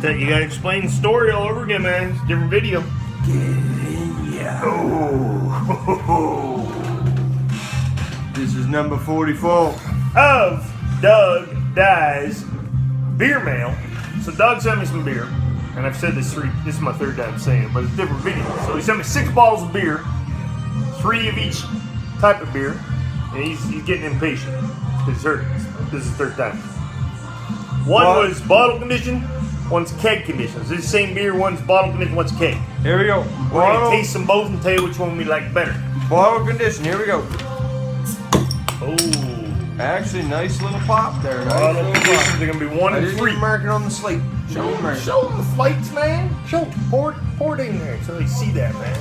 You gotta explain the story all over again, man. It's a different video. Get in ya. Oh. This is number 44. Of Doug Dye's beer mail. So Doug sent me some beer, and I've said this is my third time saying it, but it's a different video. So he sent me 6 bottles of beer, 3 of each type of beer, and he's getting impatient. This is the third time. One was bottle condition, one's keg condition. It's the same beer, one's bottle condition, one's keg. Here we go. We're gonna taste them both and tell you which one we like better. Bottle condition, here we go. Oh. Actually, nice little pop there. Bottle conditions are gonna be 1 and 3. Mark it on the slate. Show them the flights, man. Pour it in there so they see that, man.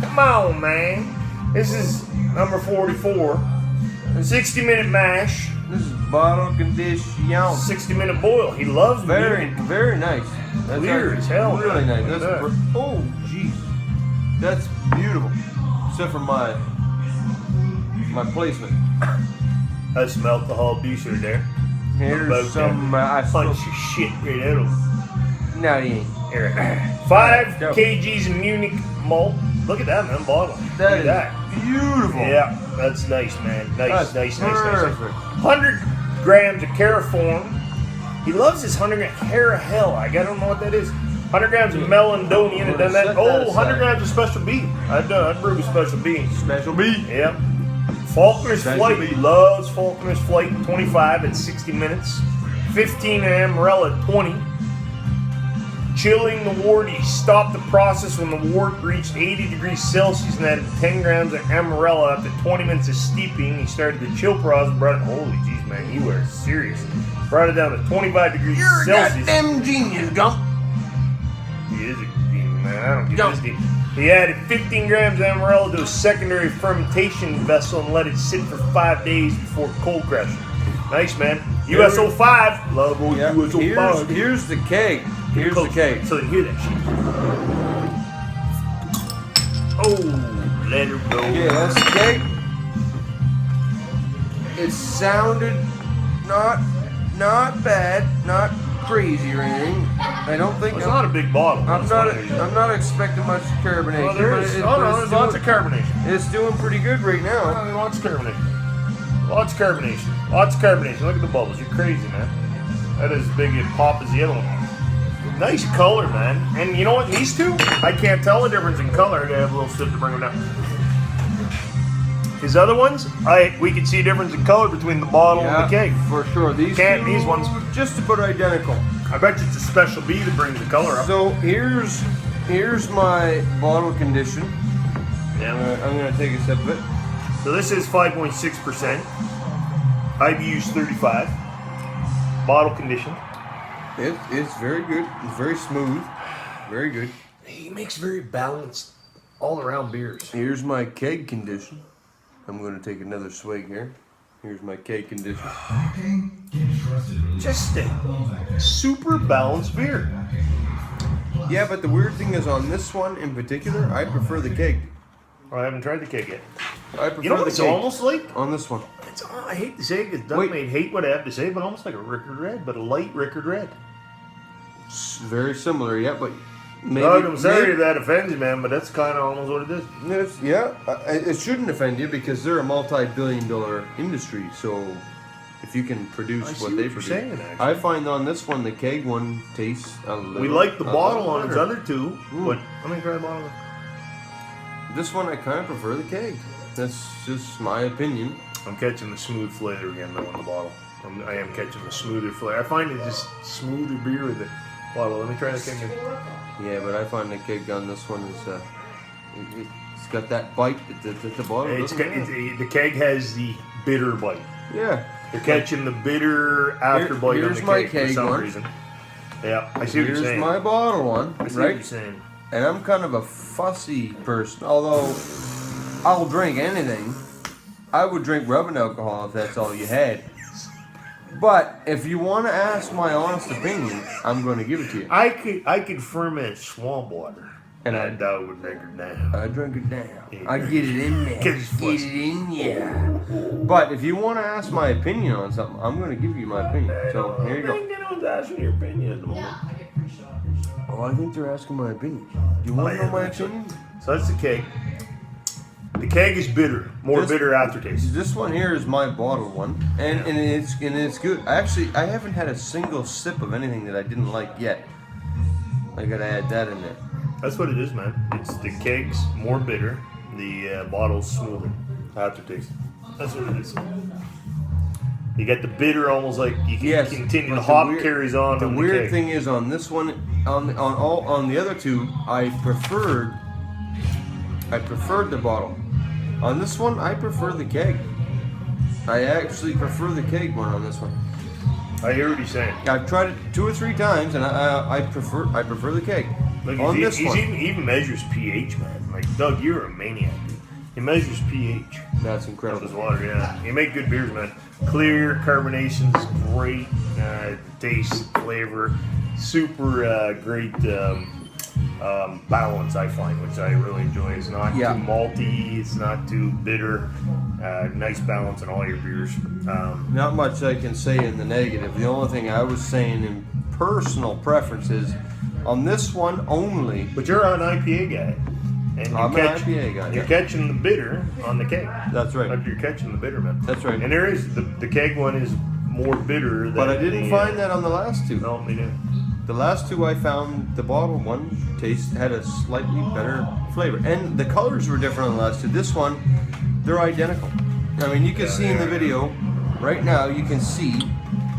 Come on, man. This is number 44. A 60-minute mash. This is bottle condition. 60-minute boil. He loves very nice. That's weird as hell. Really man. nice. Oh, jeez. That's beautiful. Except for my placement. That's some alcohol abuse right there. Here's some. I punch your shit right out of him. No, you ain't. Here. 5 kgs of Munich malt. Look at that, man. Bottle. That is beautiful. Yeah, that's nice, man. Nice. 100 grams of caraform. He loves his 100 grams. Hair of hell. I don't know what that is. 100 grams of Melendonian. I've done that. Oh, 100 grams of Special B. I've brewed with Special B. Special B. Yeah. Faulkner's Flight. He loves Faulkner's Flight. 25 at 60 minutes. 15 Amarella at 20. Chilling the wort. He stopped the process when the wort reached 80 degrees Celsius and added 10 grams of Amarella. After 20 minutes of steeping, he started the chill process and brought it. Holy jeez, man, you are serious. Brought it down to 25 degrees Celsius. You're a goddamn genius, Gump. He is a genius, man. I don't get this deep. He added 15 grams of Amarella to a secondary fermentation vessel and let it sit for 5 days before cold crashing. Nice, man. USO 5. Love old USO 5. Here's the keg. Here's the keg. So they hear that shit. Oh, let her go. Yeah, that's the keg. It sounded not bad, not crazy or anything. I don't think it's not a big bottle. I'm not expecting much carbonation. Oh, there's lots of carbonation. It's doing pretty good right now. Lots of carbonation. Lots of carbonation. Look at the bubbles. You're crazy, man. That is as big a pop as the other one. Nice color, man. And you know what? These two, I can't tell the difference in color. I gotta have a little sip to bring them down. His other ones, we can see a difference in color between the bottle and the keg. For sure. These ones just about identical. I bet you it's a Special B that brings the color up. So here's my bottle condition. Yeah. I'm gonna take a sip of it. So this is 5.6%. IBU's 35. Bottle condition. It's very good. It's very smooth. Very good. He makes very balanced, all-around beers. Here's my keg condition. I'm going to take another swig here. Here's my keg condition. Just a super balanced beer. Yeah, but the weird thing is on this one in particular, I prefer the keg. I haven't tried the keg yet. I prefer you know what the it's keg almost like? On this one. I hate to say it because Doug may hate what I have to say, but almost like a Rickard Red, but a light Rickard Red. It's very similar, yeah, but maybe... Doug, I'm sorry if that offends you, man, but that's kind of almost what it is. It shouldn't offend you because they're a multi-billion-dollar industry, so if you can produce what they produce. Saying, I find on this one, the keg one tastes a little... We like the bottle on its other two, but let me try the bottle. This one, I kind of prefer the keg. That's just my opinion. I'm catching the smooth flavor again, though, in the bottle. I am catching the smoother flavor. I find it just smoother beer with the bottle. Let me try the keg again. Yeah, but I find the keg on this one is it's got that bite that the bottle doesn't have. The keg has the bitter bite. Yeah. You're catching the bitter after bite on the keg for some reason. Yeah, I see what you're saying. Here's my bottle one, I see what you're saying. And I'm kind of a fussy person, although I'll drink anything. I would drink rubbing alcohol if that's all you had. But if you want to ask my honest opinion, I'm going to give it to you. I could ferment swamp water, and I would drink it down. I drink it down. Yeah. I get it in there. Get it in there. But if you want to ask my opinion on something, I'm going to give you my opinion. So here you go. I don't asking your opinion at the moment. Oh, I think they're asking my opinion. Do you want to know my opinion? So that's the keg. The keg is bitter, bitter aftertaste. This one here is my bottle one, and it's good. I haven't had a single sip of anything that I didn't like yet. I gotta add that in there. That's what it is, man. It's the keg's more bitter, the bottle's smoother aftertaste. That's what it is. You get the bitter, almost like you can continue. The hop carries on. The weird thing is on this one, on the other two, I preferred the bottle. On this one, I prefer the keg. I actually prefer the keg one on this one. I hear what you're saying. I've tried it 2 or 3 times, and I prefer the keg. Look, on he even measures pH, man. Like Doug, you're a maniac. Dude. He measures pH. That's incredible. Of his water, yeah. You make good beers, man. Clear, carbonation's great, taste, flavor, super great balance, I find, which I really enjoy. It's not too malty, it's not too bitter. Nice balance in all your beers. Not much I can say in the negative. The only thing I was saying in personal preferences on this one only. But you're an IPA guy. And I'm an IPA guy. You're catching the bitter on the keg. That's right. You're catching the bitter, man. That's right. And there is the keg one is more bitter. But I didn't find that on the last two. No, me neither. The last two I found the bottle one had a slightly better flavor, and the colors were different on the last two. This one, they're identical. I mean, you can see in the video right now. You can see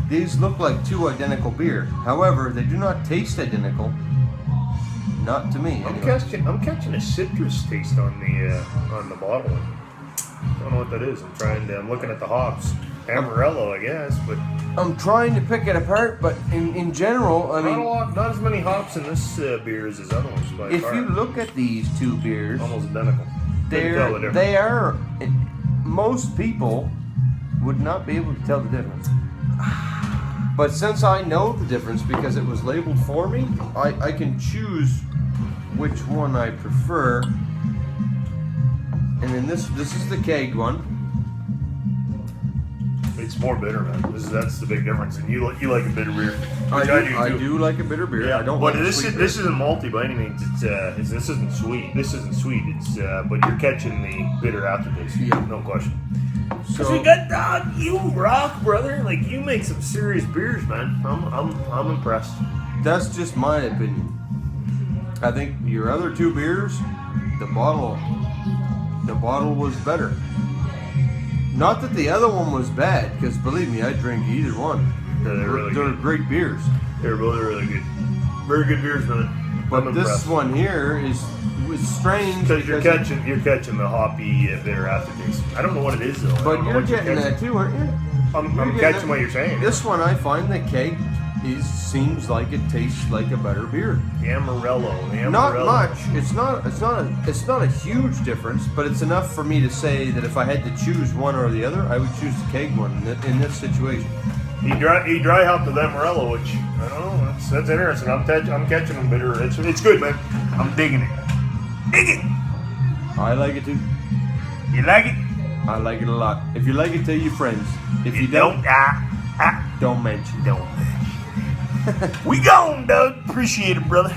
these look like 2 identical beer. However, they do not taste identical. Not to me. I'm catching a citrus taste on the bottle one. Don't know what that is. I'm looking at the hops. Amarillo, I guess, but I'm trying to pick it apart. But in general, I mean, not as many hops in this beer as other ones. By if far. you look at these 2 beers, almost identical. They are. Most people would not be able to tell the difference. But since I know the difference because it was labeled for me, I can choose which one I prefer. And then this is the keg one. It's more bitter, man. That's the big difference. And you like a bitter beer, which I do like a bitter beer. Yeah, I don't. But like this isn't malty by any means. This isn't sweet. This isn't sweet. But you're catching the bitter aftertaste. Yeah, no question. So we got Dog. You rock, brother. Like you make some serious beers, man. I'm impressed. That's just my opinion. I think your other 2 beers, the bottle was better. Not that the other one was bad, because believe me, I drink either one. Yeah, they're great beers. They're both really good. Very good beers, man. But this one here was strange because you're catching the hoppy bitter aftertaste. I don't know what it is though. But you're getting that too, aren't you? I'm catching what you're saying. This one, I find the keg seems like it tastes like a better beer. The Amarillo. Not much. It's not a huge difference, but it's enough for me to say that if I had to choose one or the other, I would choose the keg one in this situation. He dry hopped the Amarillo, which I don't know. That's interesting. I'm catching them bitter. It's good, man. I'm digging it. Dig it. I like it too. You like it? I like it a lot. If you like it, tell your friends. If you don't mention. Don't mention. We gone, Doug. Appreciate it, brother.